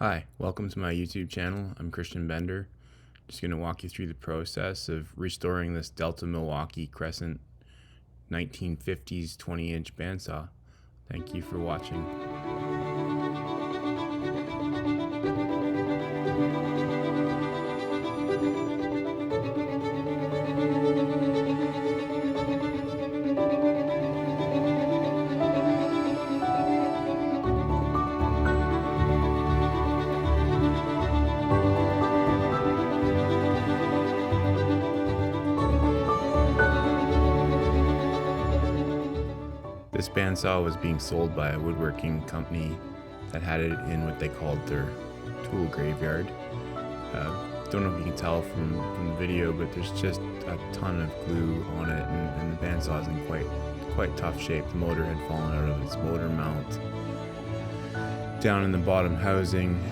Hi, welcome to my YouTube channel. I'm Christian Bender. Just going to walk you through the process of restoring this Delta Milwaukee Crescent 1950s 20-inch bandsaw. Thank you for watching. This bandsaw was being sold by a woodworking company that had it in what they called their tool graveyard. Don't know if you can tell from the video, but there's just a ton of glue on it, and the bandsaw is in quite tough shape. The motor had fallen out of its motor mount. Down in the bottom housing,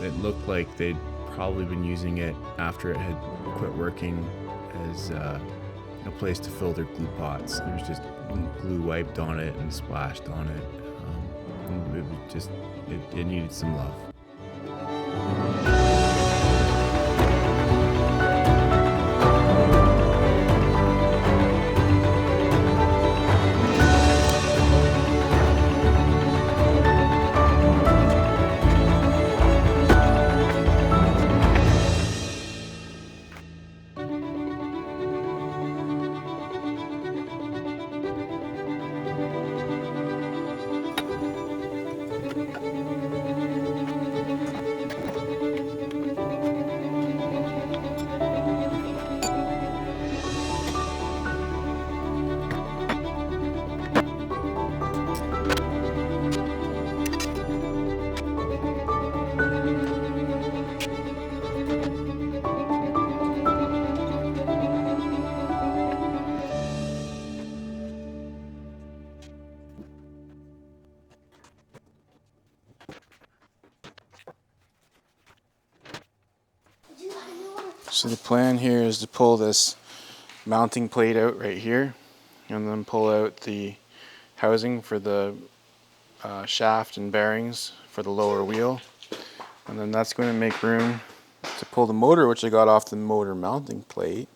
it looked like they'd probably been using it after it had quit working as a place to fill their glue pots. There was just glue wiped on it and splashed on it. It was just, it needed some love. So the plan here is to pull this mounting plate out right here and then pull out the housing for the shaft and bearings for the lower wheel, and then that's going to make room to pull the motor, which I got off the motor mounting plate.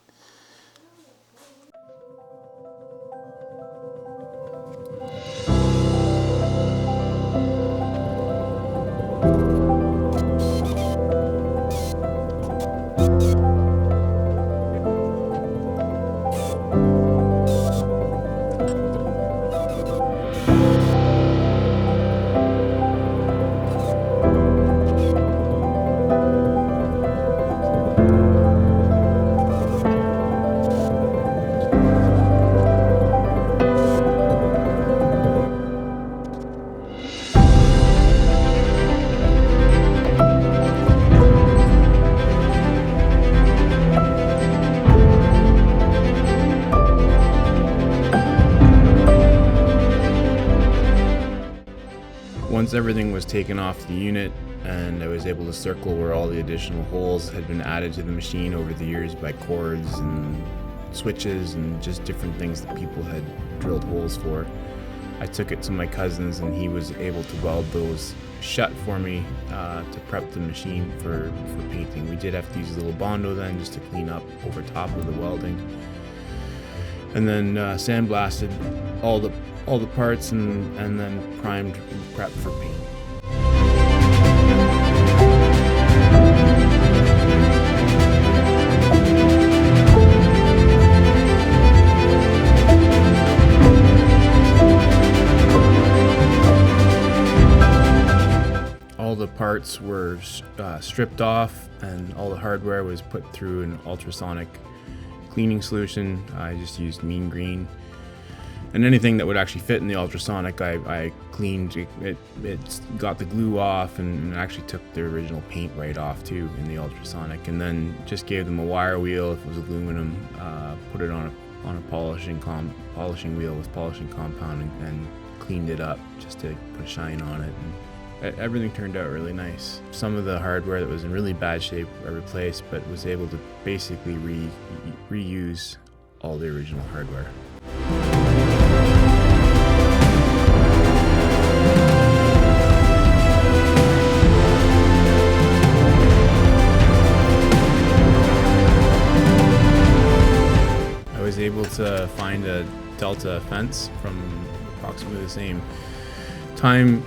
Once everything was taken off the unit and I was able to circle where all the additional holes had been added to the machine over the years by cords and switches and just different things that people had drilled holes for, I took it to my cousin's and he was able to weld those shut for me to prep the machine for painting. We did have to use a little Bondo then just to clean up over top of the welding, and then sandblasted all the parts and then primed and prepped for paint. All the parts were stripped off and all the hardware was put through an ultrasonic cleaning solution. I just used mean green. And anything that would actually fit in the ultrasonic, I cleaned it. It got the glue off and actually took the original paint right off too in the ultrasonic. And then just gave them a wire wheel if it was aluminum, put it on a polishing wheel with polishing compound and cleaned it up just to put a shine on it. And everything turned out really nice. Some of the hardware that was in really bad shape I replaced, but was able to basically reuse all the original hardware. find a Delta fence from approximately the same time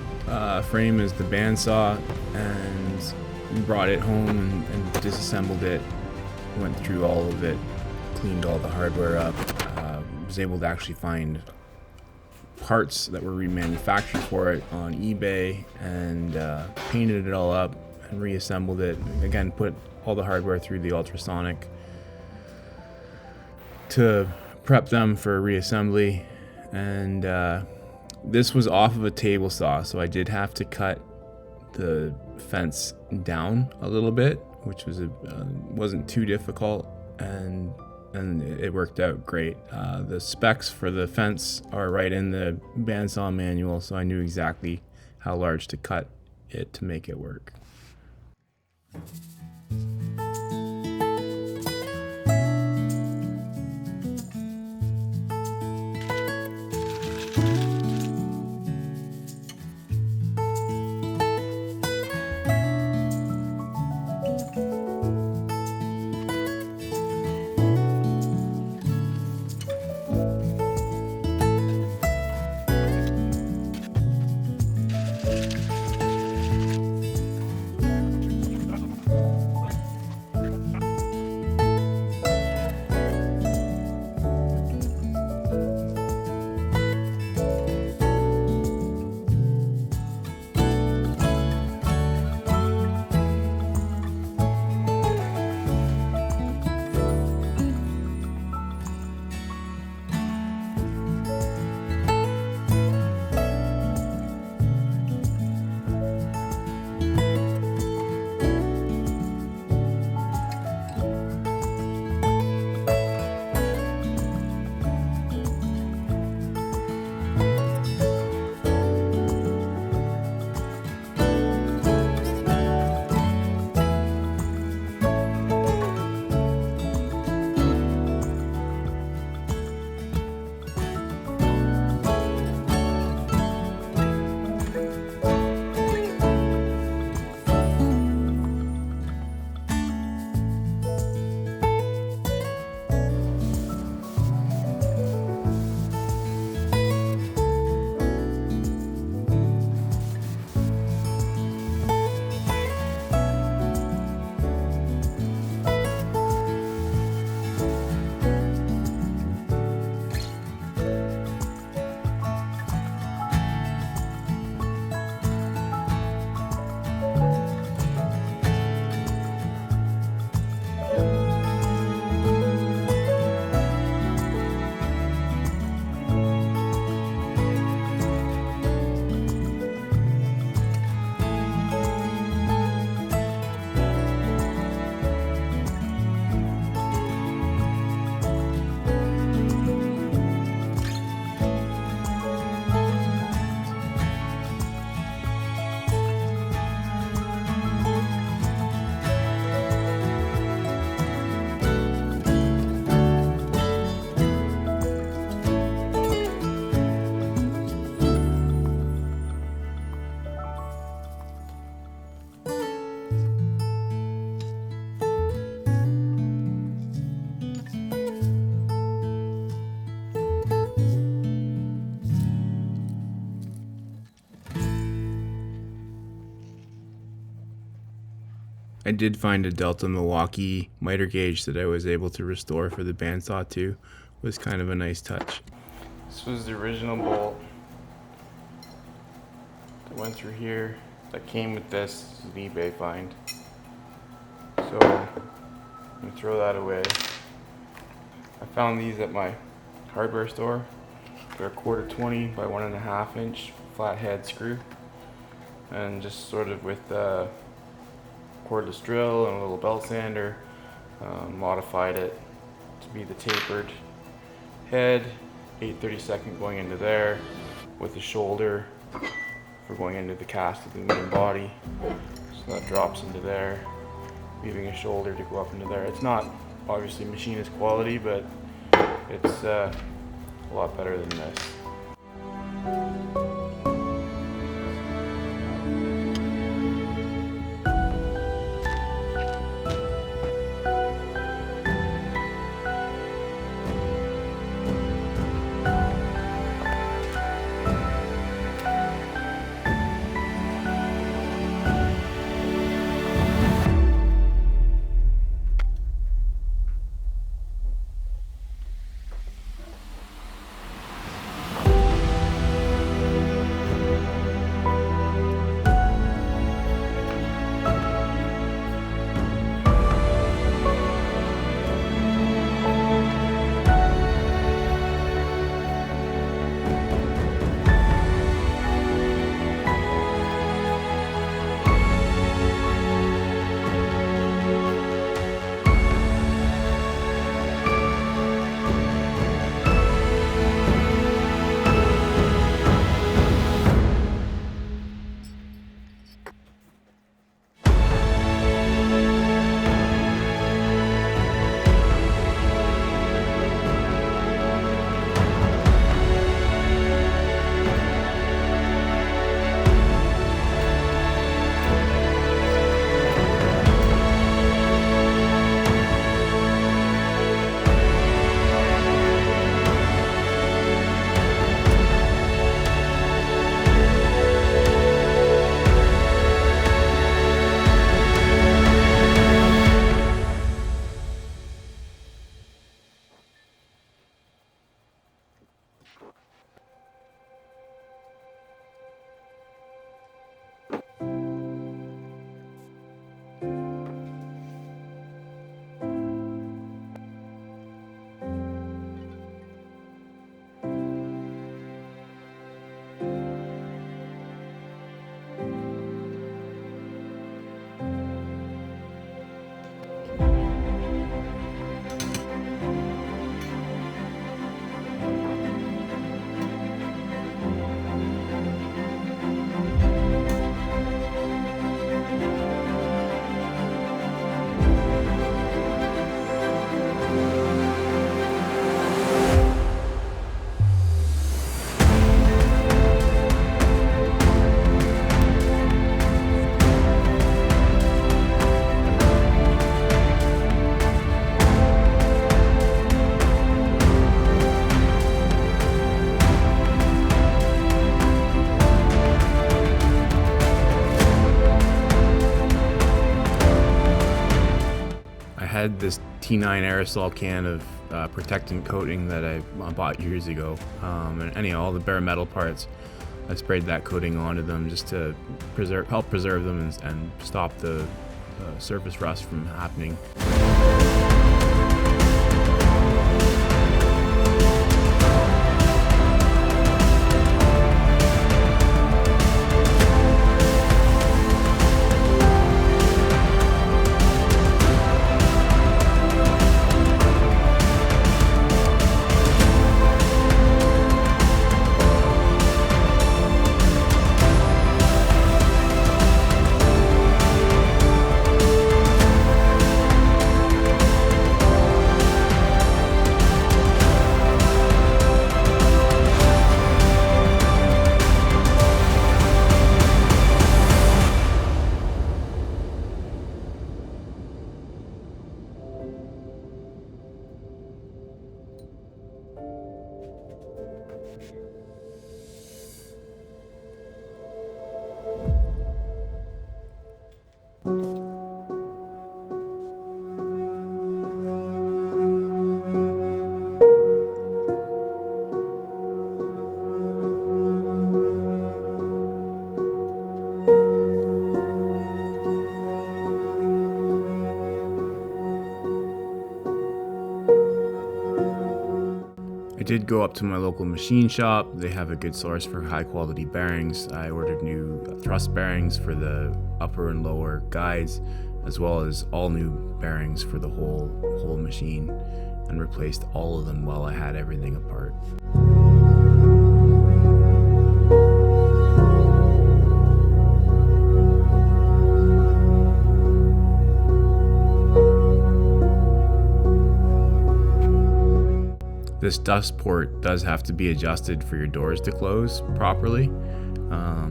frame as the bandsaw, and brought it home and disassembled it, went through all of it, cleaned all the hardware up, was able to actually find parts that were remanufactured for it on eBay, and painted it all up and reassembled it. Again, put all the hardware through the ultrasonic to prep them for reassembly. And this was off of a table saw, so I did have to cut the fence down a little bit, which was wasn't too difficult, and it worked out great. The specs for the fence are right in the bandsaw manual, so I knew exactly how large to cut it to make it work. I did find a Delta Milwaukee miter gauge that I was able to restore for the bandsaw too. It was kind of a nice touch. This was the original bolt that went through here that came with this. This is an eBay find. So I'm gonna throw that away. I found these at my hardware store. They're 1/4 by 1.5 inch flat head screw, and just sort of with cordless drill and a little belt sander, modified it to be the tapered head, 8/32 going into there, with a shoulder for going into the cast of the main body. So that drops into there, leaving a shoulder to go up into there. It's not obviously machinist quality, but it's a lot better than this. had this T9 aerosol can of protectant coating that I bought years ago, and anyhow, all the bare metal parts, I sprayed that coating onto them just to help preserve them and stop the surface rust from happening. I did go up to my local machine shop. They have a good source for high quality bearings. I ordered new thrust bearings for the upper and lower guides, as well as all new bearings for the whole machine, and replaced all of them while I had everything apart. This dust port does have to be adjusted for your doors to close properly.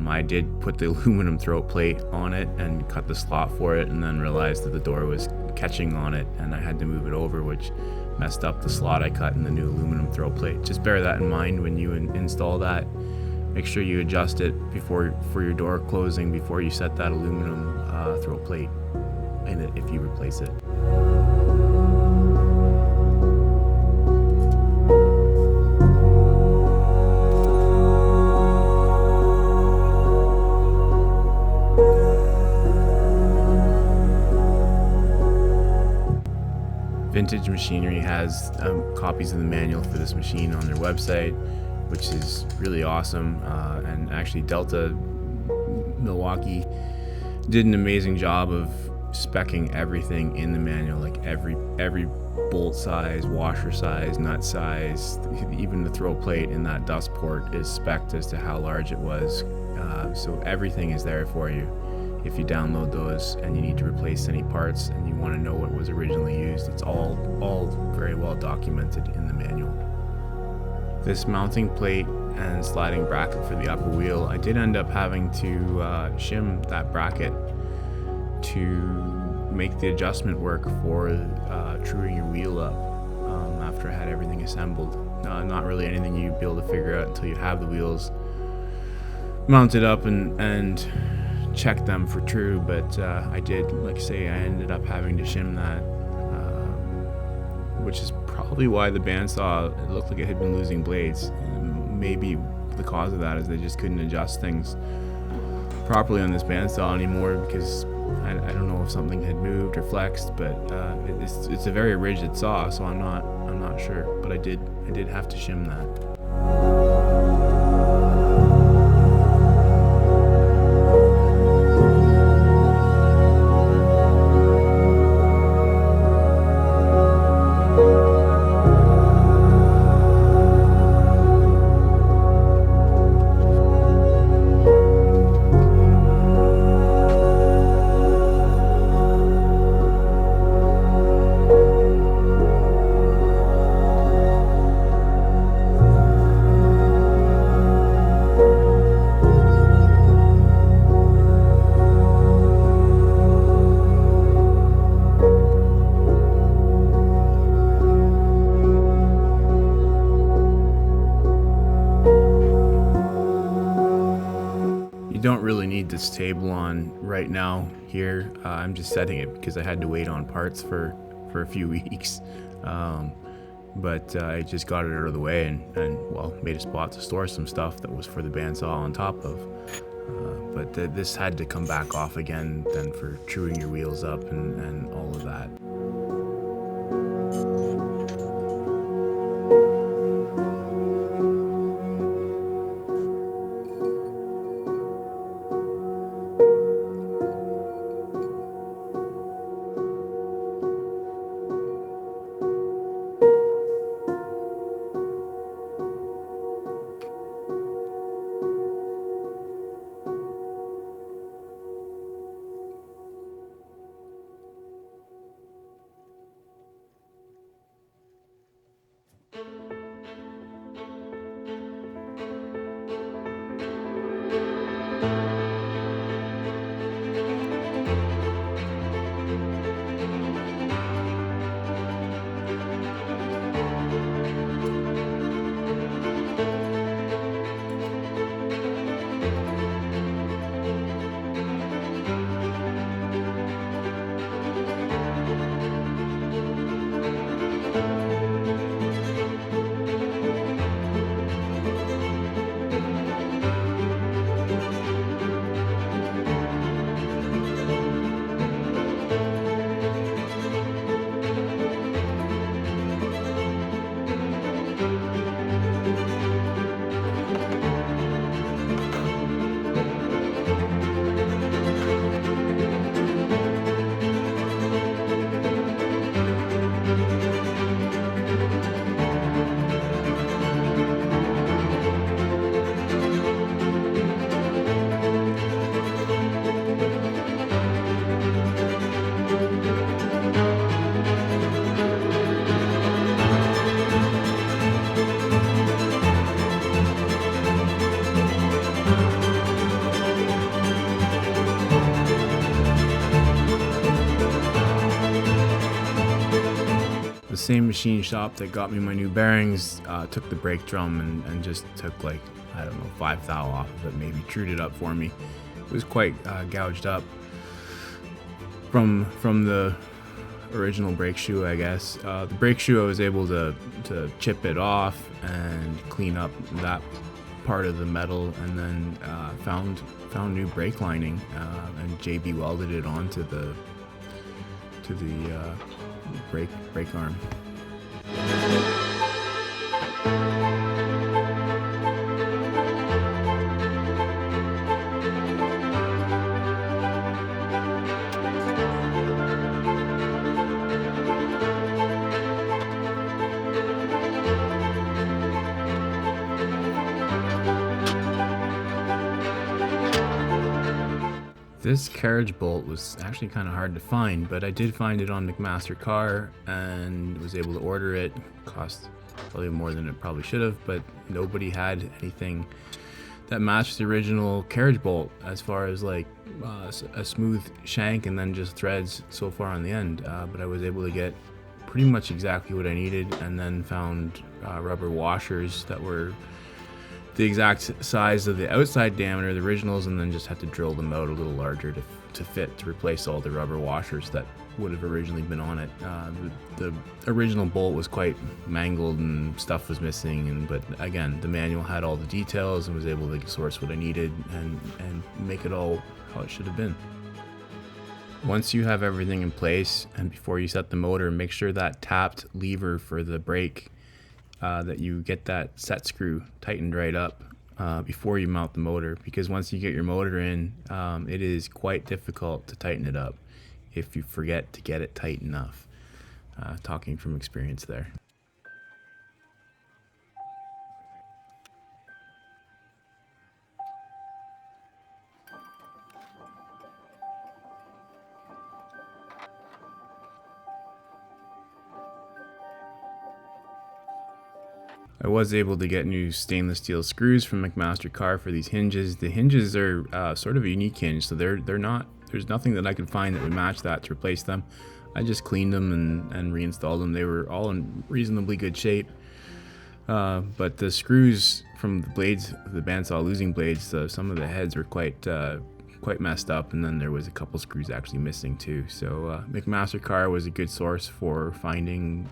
I did put the aluminum throat plate on it and cut the slot for it, and then realized that the door was catching on it and I had to move it over, which messed up the slot I cut in the new aluminum throat plate. Just bear that in mind when you install that. Make sure you adjust it for your door closing before you set that aluminum throat plate in it if you replace it. Vintage Machinery has copies of the manual for this machine on their website, which is really awesome. And actually, Delta Milwaukee did an amazing job of speccing everything in the manual, like every bolt size, washer size, nut size, even the throat plate in that dust port is specced as to how large it was. So everything is there for you. If you download those and you need to replace any parts and you want to know what was originally used, it's all very well documented in the manual. This mounting plate and sliding bracket for the upper wheel, I did end up having to shim that bracket to make the adjustment work for truing your wheel up after I had everything assembled. Not really anything you'd be able to figure out until you have the wheels mounted up and check them for true, but I did, like I say, I ended up having to shim that, which is probably why the bandsaw, it looked like it had been losing blades. Maybe the cause of that is they just couldn't adjust things properly on this bandsaw anymore, because I don't know if something had moved or flexed, but it's a very rigid saw, so I'm not sure, but I did have to shim that. Don't really need this table on right now here. I'm just setting it because I had to wait on parts for for a few weeks. But I just got it out of the way and well, made a spot to store some stuff that was for the bandsaw on top of. But this had to come back off again then for truing your wheels up and all of that. The same machine shop that got me my new bearings took the brake drum and just took like, I don't know, 5 thou off of it, maybe trued it up for me. It was quite gouged up from the original brake shoe, I guess. The brake shoe, I was able to chip it off and clean up that part of the metal, and then found new brake lining and JB welded it onto the brake arm. This carriage bolt was actually kind of hard to find, but I did find it on McMaster-Carr and was able to order it. Cost probably more than it probably should have, but nobody had anything that matched the original carriage bolt as far as like a smooth shank and then just threads so far on the end. But I was able to get pretty much exactly what I needed, and then found rubber washers that were the exact size of the outside diameter, the originals, and then just had to drill them out a little larger to fit, to replace all the rubber washers that would have originally been on it. The original bolt was quite mangled and stuff was missing, but again, the manual had all the details and was able to source what I needed and make it all how it should have been. Once you have everything in place and before you set the motor, make sure that tapped lever for the brake, that you get that set screw tightened right up before you mount the motor, because once you get your motor in, it is quite difficult to tighten it up if you forget to get it tight enough. Talking from experience there. I was able to get new stainless steel screws from McMaster-Carr for these hinges. The hinges are sort of a unique hinge, so they're not. There's nothing that I could find that would match that to replace them. I just cleaned them and reinstalled them. They were all in reasonably good shape. But the screws from the blades, the bandsaw losing blades, some of the heads were quite quite messed up, and then there was a couple screws actually missing too. So McMaster-Carr was a good source for finding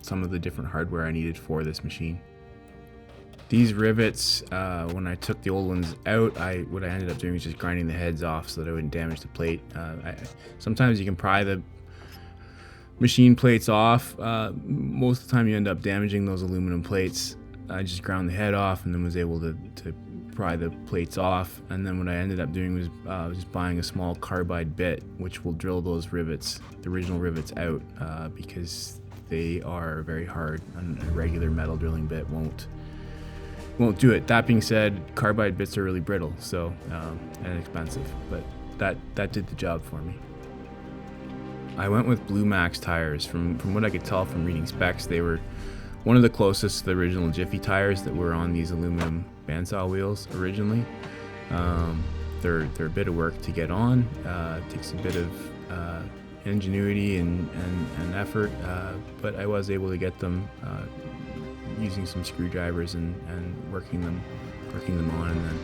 some of the different hardware I needed for this machine. These rivets, when I took the old ones out, what I ended up doing was just grinding the heads off so that I wouldn't damage the plate. Sometimes you can pry the machine plates off. Most of the time you end up damaging those aluminum plates. I just ground the head off and then was able to pry the plates off. And then what I ended up doing was just buying a small carbide bit, which will drill those rivets, the original rivets, out because they are very hard, and a regular metal drilling bit won't do it. That being said, carbide bits are really brittle, so and expensive, but that did the job for me. I went with Blue Max tires. From what I could tell from reading specs, they were one of the closest to the original Jiffy tires that were on these aluminum bandsaw wheels originally. They're a bit of work to get on. It takes a bit of ingenuity and effort, but I was able to get them using some screwdrivers and working them on. And then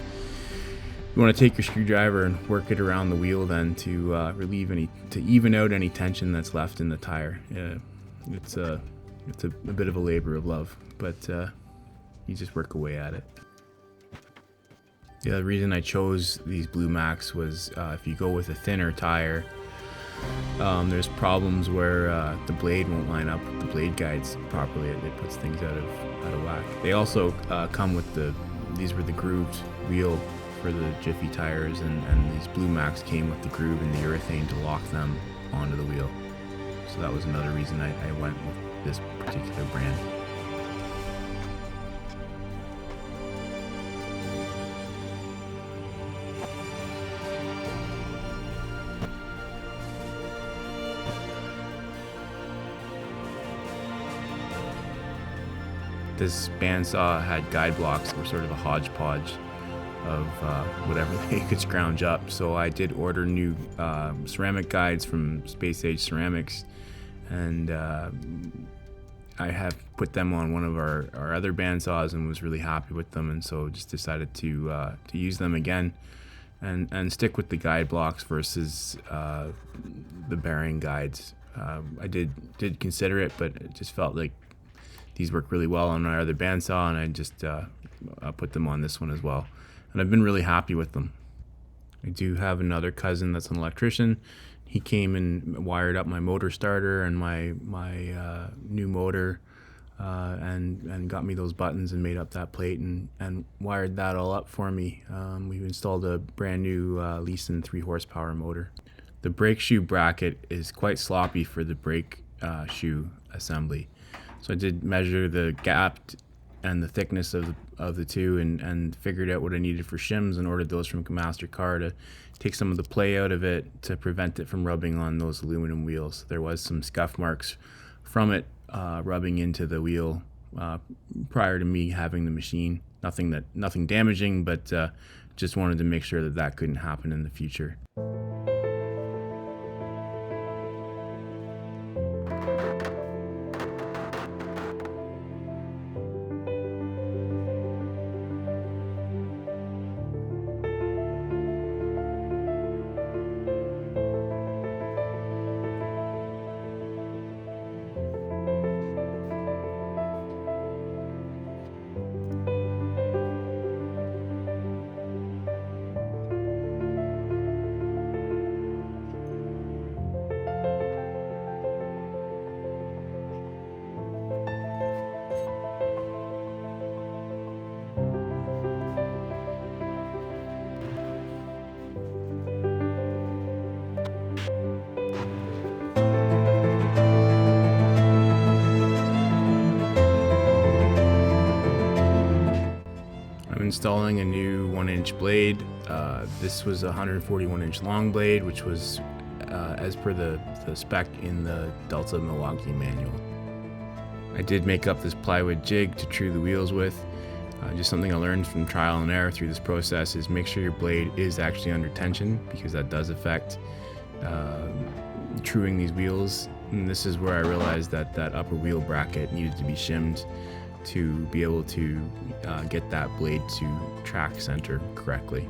you want to take your screwdriver and work it around the wheel then to even out any tension that's left in the tire. It's a bit of a labor of love, but you just work away at it. The other reason I chose these Blue Max was if you go with a thinner tire, there's problems where the blade won't line up with the blade guides properly. It puts things out of whack. They also come with these were the grooved wheel for the Jiffy tires, and these Blue Max came with the groove and the urethane to lock them onto the wheel. So that was another reason I went with this particular brand. This bandsaw had guide blocks that were sort of a hodgepodge of whatever they could scrounge up. So I did order new ceramic guides from Space Age Ceramics, and I have put them on one of our other bandsaws and was really happy with them, and so just decided to use them again and stick with the guide blocks versus the bearing guides. I did consider it, but it just felt like these work really well on my other bandsaw, and I just put them on this one as well. And I've been really happy with them. I do have another cousin that's an electrician. He came and wired up my motor starter and my new motor, and got me those buttons and made up that plate and wired that all up for me. We've installed a brand new Leeson 3 horsepower motor. The brake shoe bracket is quite sloppy for the brake shoe assembly. So I did measure the gap and the thickness of the two and figured out what I needed for shims and ordered those from McMaster-Carr to take some of the play out of it to prevent it from rubbing on those aluminum wheels. There was some scuff marks from it rubbing into the wheel prior to me having the machine. Nothing damaging, but just wanted to make sure that couldn't happen in the future. Installing a new 1-inch blade. This was a 141-inch long blade, which was as per the spec in the Delta Milwaukee manual. I did make up this plywood jig to true the wheels with. Just something I learned from trial and error through this process is make sure your blade is actually under tension, because that does affect truing these wheels. And this is where I realized that upper wheel bracket needed to be shimmed to be able to get that blade to track center correctly.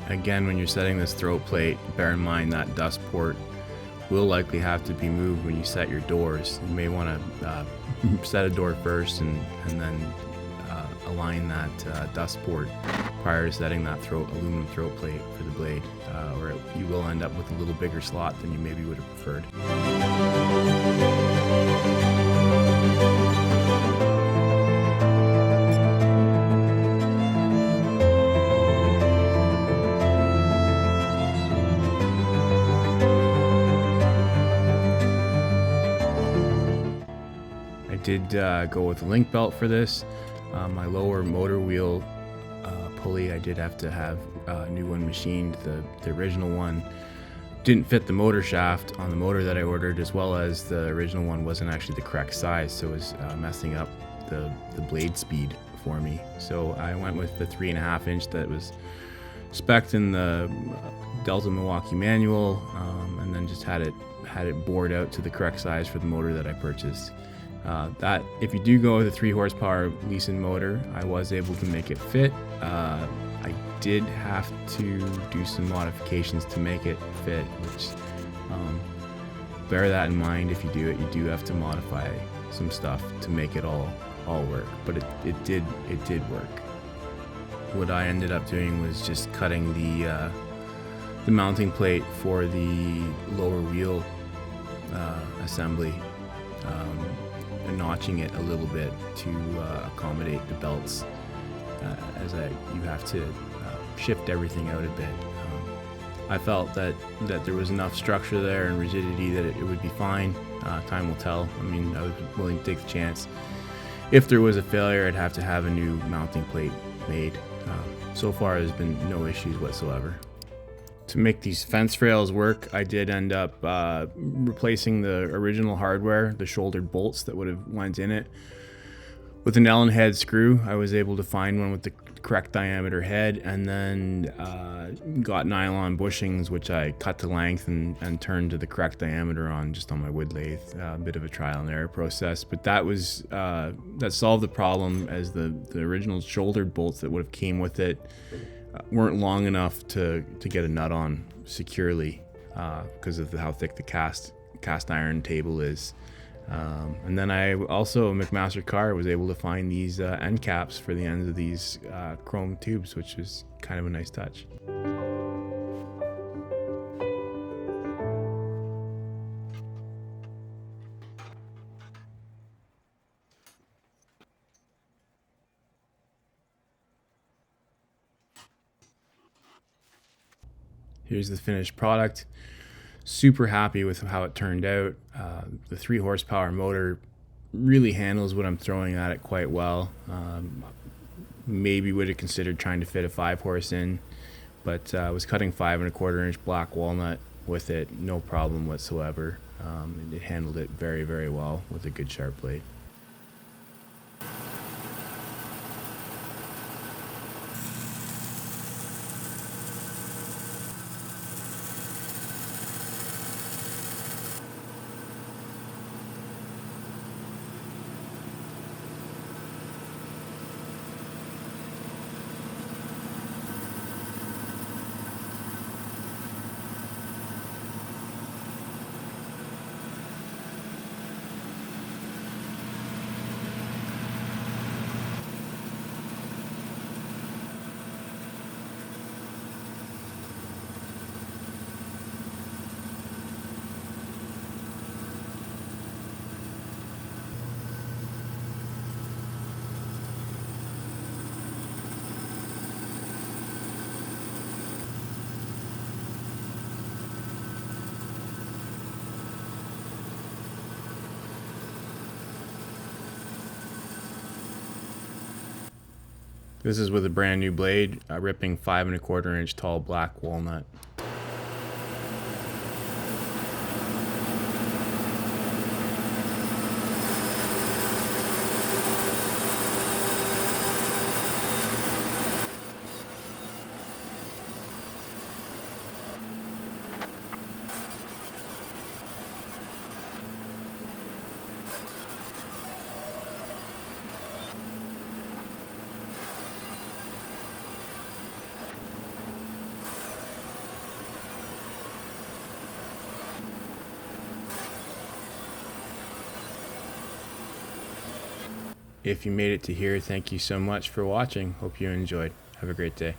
Again, when you're setting this throat plate, bear in mind that dust port will likely have to be moved when you set your doors. You may want to set a door first and then align that dust port prior to setting that aluminum throat plate for the blade, or you will end up with a little bigger slot than you maybe would have preferred. I did go with a link belt for this. My lower motor wheel pulley, I did have to have a new one machined. The original one didn't fit the motor shaft on the motor that I ordered, as well as the original one wasn't actually the correct size, so it was messing up the blade speed for me. So I went with the 3.5 inch that was spec'd in the Delta Milwaukee manual, and then just had it bored out to the correct size for the motor that I purchased. That if you do go with a 3 horsepower Leeson motor, I was able to make it fit. I did have to do some modifications to make it fit, which bear that in mind. If you do it, you do have to modify some stuff to make it all work, but it did work. What I ended up doing was just cutting the mounting plate for the lower wheel assembly, and notching it a little bit to accommodate the belts, as you have to shift everything out a bit. I felt that there was enough structure there and rigidity that it would be fine. Time will tell. I mean, I was willing to take the chance. If there was a failure, I'd have to have a new mounting plate made. So far, there's been no issues whatsoever. To make these fence rails work, I did end up replacing the original hardware, the shouldered bolts that would have went in it, with an Allen head screw. I was able to find one with the correct diameter head, and then got nylon bushings, which I cut to length and turned to the correct diameter on my wood lathe. A bit of a trial and error process, but that solved the problem, as the original shouldered bolts that would have came with it weren't long enough to get a nut on securely, because of how thick the cast iron table is. And then I also, McMaster Carr, was able to find these end caps for the ends of these chrome tubes, which was kind of a nice touch. Here's the finished product. Super happy with how it turned out. The 3 horsepower motor really handles what I'm throwing at it quite well. Maybe would have considered trying to fit a 5 horse in, but I was cutting 5.25 inch black walnut with it, no problem whatsoever. It handled it very, very well with a good sharp blade. This is with a brand new blade, ripping 5.25 inch tall black walnut. If you made it to here, thank you so much for watching. Hope you enjoyed. Have a great day.